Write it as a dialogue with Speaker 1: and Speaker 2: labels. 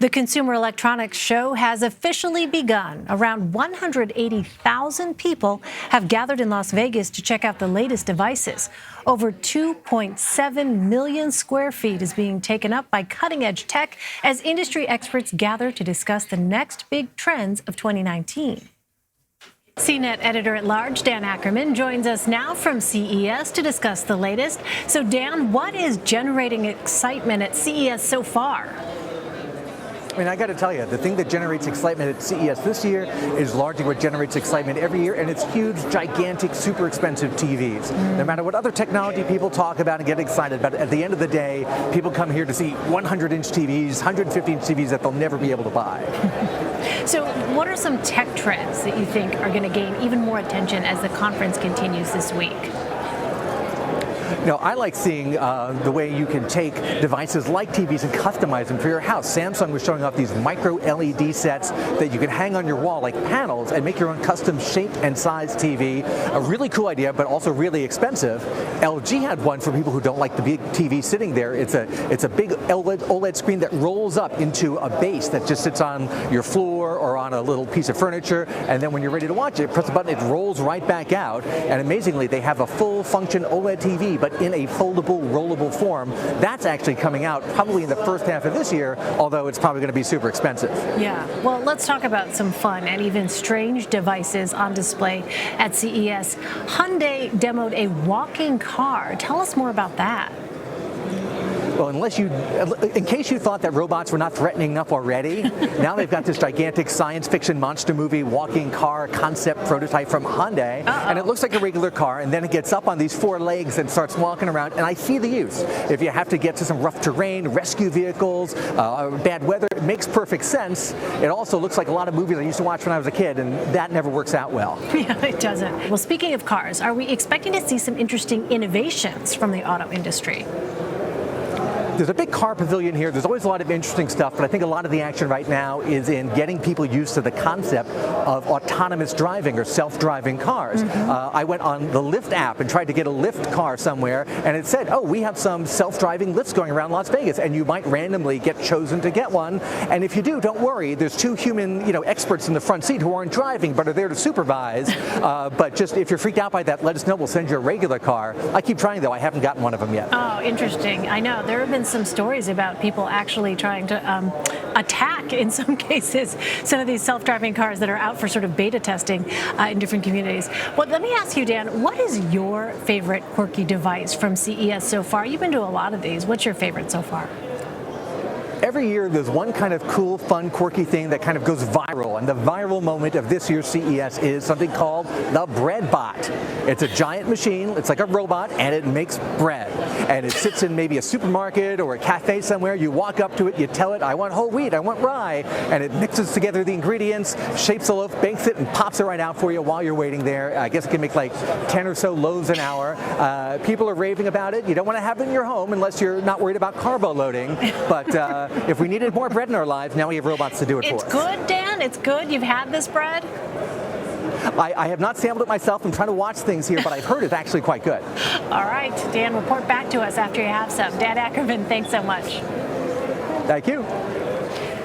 Speaker 1: The Consumer Electronics Show has officially begun. Around 180,000 people have gathered in Las Vegas to check out the latest devices. Over 2.7 million square feet is being taken up by cutting-edge tech as industry experts gather to discuss the next big trends of 2019. CNET editor-at-large Dan Ackerman joins us now from CES to discuss the latest. So, Dan, what is generating excitement at CES so far?
Speaker 2: I mean, I got to tell you, the thing that generates excitement at CES this year is largely what generates excitement every year, and it's huge, gigantic, super expensive TVs. No matter what other technology people talk about and get excited about, at the end of the day, people come here to see 100-inch TVs, 150-inch TVs that they'll never be able to buy.
Speaker 1: So what are some tech trends that you think are going to gain even more attention as the conference continues this week?
Speaker 2: You know, I like seeing the way you can take devices like TVs and customize them for your house. Samsung was showing off these micro LED sets that you can hang on your wall like panels and make your own custom shape and size TV. A really cool idea, but also really expensive. LG had one for people who don't like the big TV sitting there. It's a big OLED screen that rolls up into a base that just sits on your floor or on a little piece of furniture, and then when you're ready to watch it, press the button, it rolls right back out. And amazingly, they have a full function OLED TV, but in a foldable, rollable form. That's actually coming out probably in the first half of this year, although it's probably going to be super expensive.
Speaker 1: Yeah, well, let's talk about some fun and even strange devices on display at CES. Hyundai demoed a walking car. Tell us more about that.
Speaker 2: Well, in case you thought that robots were not threatening enough already, now they've got this gigantic science fiction monster movie walking car concept prototype from Hyundai, and it looks like a regular car, and then it gets up on these four legs and starts walking around, and I see the use. If you have to get to some rough terrain, rescue vehicles, bad weather, it makes perfect sense. It also looks like a lot of movies I used to watch when I was a kid, and that never works out well.
Speaker 1: Yeah, it doesn't. Well, speaking of cars, are we expecting to see some interesting innovations from the auto industry?
Speaker 2: There's a big car pavilion here. There's always a lot of interesting stuff, but I think a lot of the action right now is in getting people used to the concept of autonomous driving or self-driving cars. I went on the Lyft app and tried to get a Lyft car somewhere, and it said, oh, we have some self-driving Lyfts going around Las Vegas, and you might randomly get chosen to get one. And if you do, don't worry. There's two human, experts in the front seat who aren't driving but are there to supervise. But just if you're freaked out by that, let us know. We'll send you a regular car. I keep trying, though. I haven't gotten one of them yet.
Speaker 1: Oh, interesting. I know. There have been some stories about people actually trying to attack, in some cases, some of these self-driving cars that are out for sort of beta testing in different communities. Well, let me ask you, Dan, what is your favorite quirky device from CES so far? You've been to a lot of these. What's your favorite so far?
Speaker 2: Every year there's one kind of cool, fun, quirky thing that kind of goes viral, and the viral moment of this year's CES is something called the Bread Bot. It's a giant machine, it's like a robot, and it makes bread. And it sits in maybe a supermarket or a cafe somewhere. You walk up to it, you tell it, I want whole wheat, I want rye, and it mixes together the ingredients, shapes a loaf, bakes it, and pops it right out for you while you're waiting there. I guess it can make like 10 or so loaves an hour. People are raving about it. You don't want to have it in your home unless you're not worried about carbo loading, but if we needed more bread in our lives, now we have robots to do it for us.
Speaker 1: It's good, Dan? It's good? You've had this bread?
Speaker 2: I have not sampled it myself. I'm trying to watch things here, but I've heard it's actually quite good.
Speaker 1: All right, Dan, report back to us after you have some. Dan Ackerman, thanks so much.
Speaker 2: Thank you.